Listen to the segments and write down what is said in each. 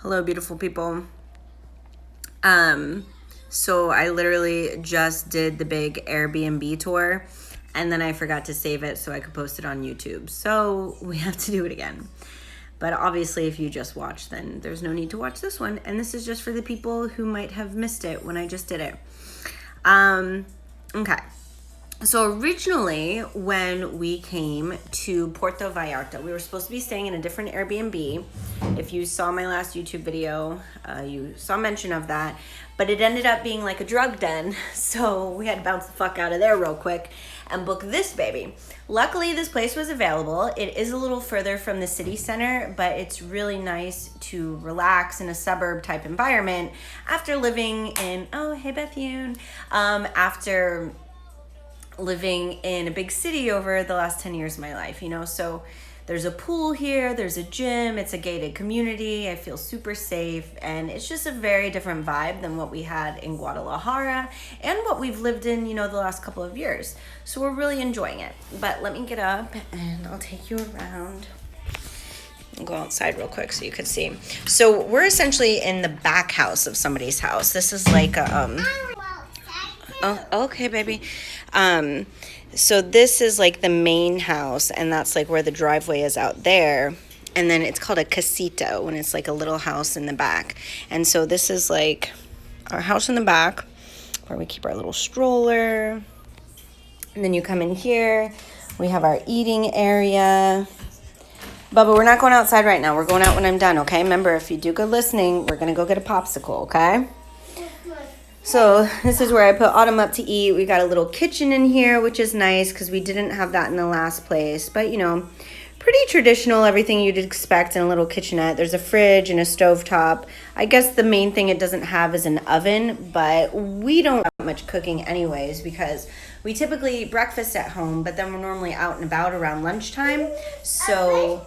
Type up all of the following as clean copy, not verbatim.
Hello, beautiful people. So I literally just did the big Airbnb tour, and then I forgot to save it so I could post it on YouTube. So we have to do it again. But obviously, if you just watched, then there's no need to watch this one. And this is just for the people who might have missed it when I just did it. Okay. So originally, when we came to Puerto Vallarta, we were supposed to be staying in a different Airbnb. If you saw my last YouTube video, you saw mention of that. But it ended up being like a drug den, so we had to bounce the fuck out of there real quick and book this baby. Luckily, this place was available. It is a little further from the city center, but it's really nice to relax in a suburb type environment after living in, oh, hey Bethune, after living in a big city over the last 10 years of my life, you know. So there's a pool here, there's a gym, it's a gated community, I feel super safe, and it's just a very different vibe than what we had in Guadalajara and what we've lived in, you know, the last couple of years. So we're really enjoying it. But let me get up and I'll take you around. I'll go outside real quick so you can see. So we're essentially in the back house of somebody's house. This is like a oh, okay, baby. So this is like the main house, and that's like where the driveway is out there. And then it's called a casita when it's like a little house in the back. And so this is like our house in the back where we keep our little stroller. And then you come in here. We have our eating area. Bubba, we're not going outside right now. We're going out when I'm done, okay? Remember, if you do good listening, we're going to go get a popsicle, okay? So this is where I put Autumn up to eat. We got a little kitchen in here, which is nice because we didn't have that in the last place. But, you know, pretty traditional, everything you'd expect in a little kitchenette. There's a fridge and a stovetop. I guess the main thing it doesn't have is an oven, but we don't have much cooking anyways because we typically eat breakfast at home, but then we're normally out and about around lunchtime. So,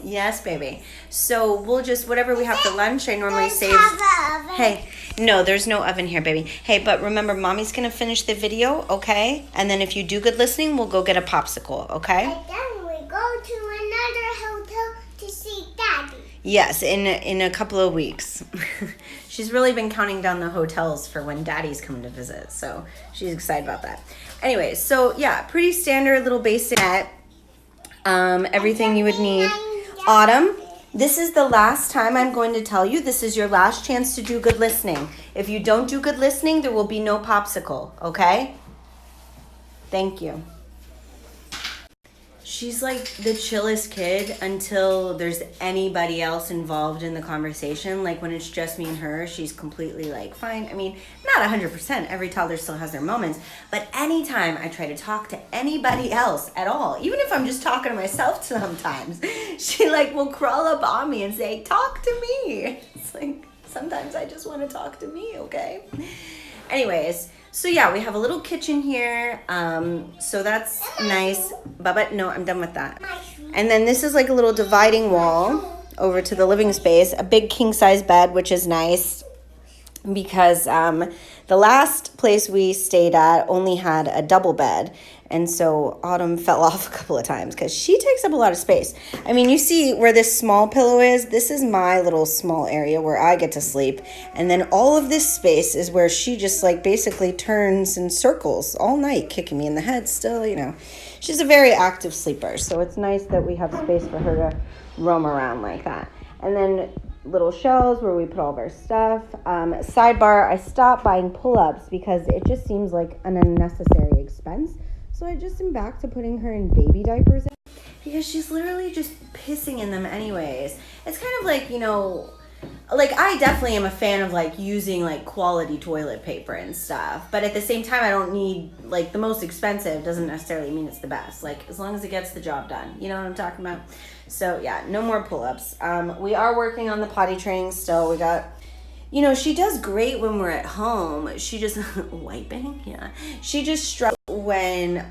yes, baby. So we'll just, whatever we have for lunch, I normally save. Hey. No, there's no oven here, baby. Hey, but remember, Mommy's going to finish the video, okay? And then if you do good listening, we'll go get a popsicle, okay? And then we go to another hotel to see Daddy. Yes, in a couple of weeks. She's really been counting down the hotels for when Daddy's coming to visit, so she's excited about that. Anyway, so yeah, pretty standard little basic net. Everything you would need. Autumn. This is the last time I'm going to tell you. This is your last chance to do good listening. If you don't do good listening, there will be no popsicle, okay? Thank you. She's like the chillest kid until there's anybody else involved in the conversation. Like when it's just me and her, she's completely like fine. I mean, not 100%. Every toddler still has their moments. But anytime I try to talk to anybody else at all, even if I'm just talking to myself sometimes, she like will crawl up on me and say, talk to me. It's like, sometimes I just want to talk to me, okay? Anyways, so yeah, we have a little kitchen here. So that's nice. Bubba, no, I'm done with that. And then this is like a little dividing wall over to the living space. A big king size bed, which is nice because the last place we stayed at only had a double bed. And so Autumn fell off a couple of times because she takes up a lot of space. I mean, you see where this small pillow is? This is my little small area where I get to sleep. And then all of this space is where she just like basically turns in circles all night, kicking me in the head still, you know. She's a very active sleeper. So it's nice that we have space for her to roam around like that. And then little shelves where we put all of our stuff. Sidebar, I stopped buying pull-ups because it just seems like an unnecessary expense. So I just am back to putting her in baby diapers because she's literally just pissing in them anyways. It's kind of like, you know, like I definitely am a fan of like using like quality toilet paper and stuff. But at the same time, I don't need like the most expensive doesn't necessarily mean it's the best. Like as long as it gets the job done. You know what I'm talking about? So yeah, no more pull-ups. We are working on the potty training still. We got... You know, she does great when we're at home. She just, wiping? Yeah. She just struggles when,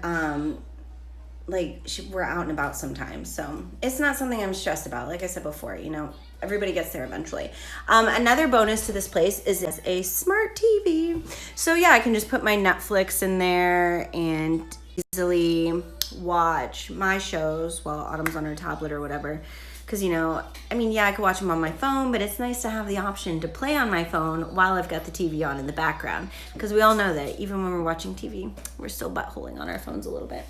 we're out and about sometimes. So it's not something I'm stressed about. Like I said before, you know, everybody gets there eventually. Another bonus to this place is a smart TV. So yeah, I can just put my Netflix in there and easily watch my shows while Autumn's on her tablet or whatever. Because, you know, I mean, yeah, I could watch them on my phone, but it's nice to have the option to play on my phone while I've got the TV on in the background. Because we all know that even when we're watching TV, we're still buttholing on our phones a little bit.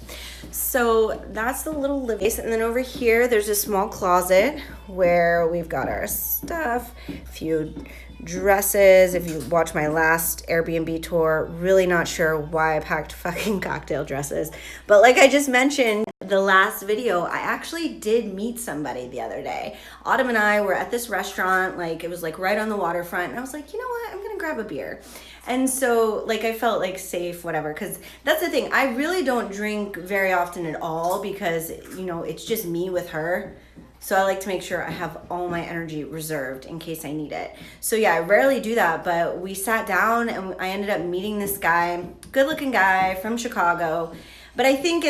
So that's the little living space. And then over here, there's a small closet where we've got our stuff, a few dresses. If you watch my last Airbnb tour, really not sure why I packed fucking cocktail dresses. But like I just mentioned, the last video, I actually did meet somebody the other day. Autumn and I were at this restaurant, like it was like right on the waterfront, and I was like, you know what, I'm gonna grab a beer. And so like I felt like safe, whatever, because that's the thing, I really don't drink very often at all because, you know, it's just me with her. So I like to make sure I have all my energy reserved in case I need it. So yeah, I rarely do that, but we sat down and I ended up meeting this guy, good looking guy from Chicago. But I think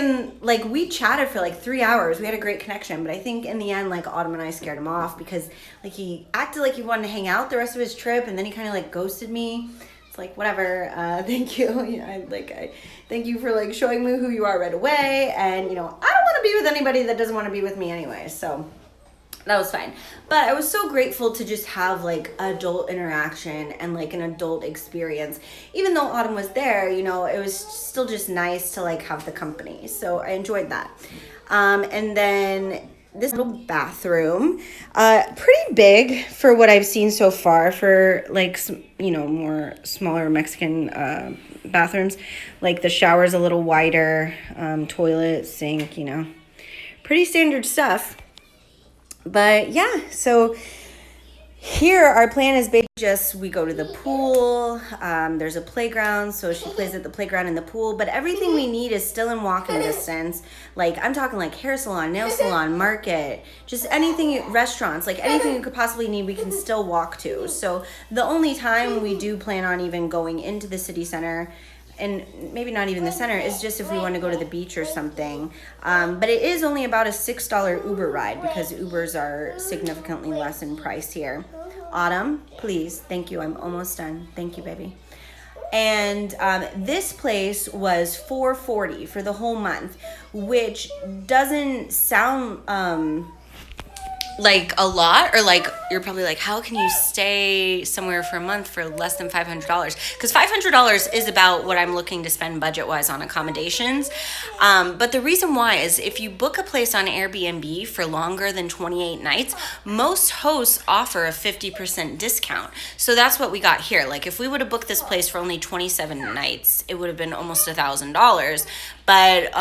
we chatted for like 3 hours. We had a great connection. But I think in the end, like Autumn and I scared him off because like he acted like he wanted to hang out the rest of his trip. And then he kind of like ghosted me. It's like, whatever, thank you. Yeah, I thank you for like showing me who you are right away. And, you know, I don't want to be with anybody that doesn't want to be with me anyway. So that was fine. But I was so grateful to just have like adult interaction and like an adult experience. Even though Autumn was there, you know, it was still just nice to like have the company. So I enjoyed that. And then this little bathroom, pretty big for what I've seen so far for like, you know, more smaller Mexican bathrooms. Like the shower's a little wider, toilet, sink, you know, pretty standard stuff. But yeah, so here our plan is basically just we go to the pool. There's a playground, so she plays at the playground and the pool. But everything we need is still in walking distance. Like I'm talking like hair salon, nail salon, market, just anything, restaurants, like anything you could possibly need, we can still walk to. So the only time we do plan on even going into the city center, and maybe not even the center, is just if we want to go to the beach or something. But it is only about a $6 Uber ride because Ubers are significantly less in price here. Autumn, please, thank you, I'm almost done. Thank you, baby. And this place was $440 for the whole month, which doesn't sound like a lot, or like you're probably like, how can you stay somewhere for a month for less than $500? Because $500 is about what I'm looking to spend budget wise on accommodations. But the reason why is if you book a place on Airbnb for longer than 28 nights, most hosts offer a 50% discount. So that's what we got here. Like if we would have booked this place for only 27 nights, it would have been almost $1,000. But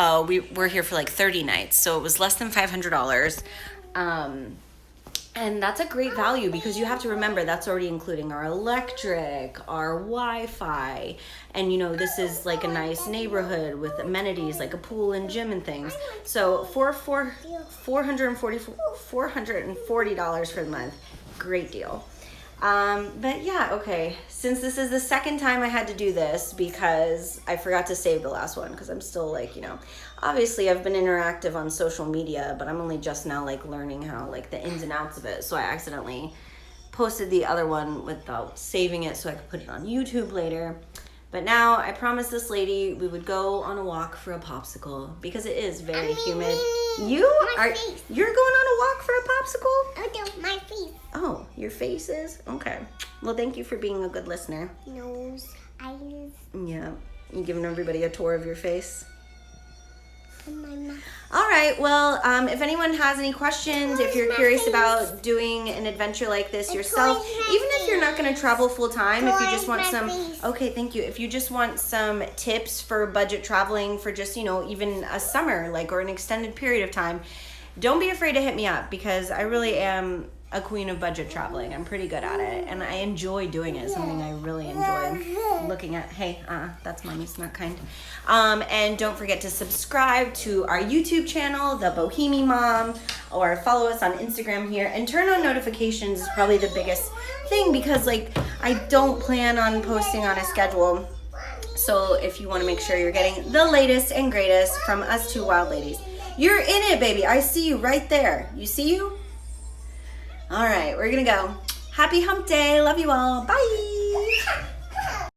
we're here for like 30 nights, so it was less than $500. And that's a great value because you have to remember that's already including our electric, our Wi-Fi, and you know, this is like a nice neighborhood with amenities like a pool and gym and things. So $440 for the month, great deal. But yeah, okay, since this is the second time I had to do this because I forgot to save the last one because I'm still like, you know, obviously I've been interactive on social media, but I'm only just now like learning how like the ins and outs of it. So I accidentally posted the other one without saving it so I could put it on YouTube later. But now I promised this lady we would go on a walk for a popsicle because it is very humid. You're going on a walk for a popsicle? Oh, no, my face. Oh, your face is? Okay. Well, thank you for being a good listener. Nose, eyes. Yeah. You giving everybody a tour of your face? And my mouth. All right. Well, if anyone has any questions, if you're curious about doing an adventure like this yourself, even if you're not going to travel full time, if you just want some, okay, thank you. If you just want some tips for budget traveling for just, you know, even a summer, like, or an extended period of time, don't be afraid to hit me up because I really am a queen of budget traveling. I'm pretty good at it and I enjoy doing it. It's something I really enjoy looking at. Hey, that's mommy's not kind. And don't forget to subscribe to our YouTube channel, The Bohemian Mom, or follow us on Instagram here, and turn on notifications is probably the biggest thing because like I don't plan on posting on a schedule. So if you want to make sure you're getting the latest and greatest from us two wild ladies, you're in it, baby. I see you right there. You see you? All right, we're gonna go. Happy hump day. Love you all. Bye.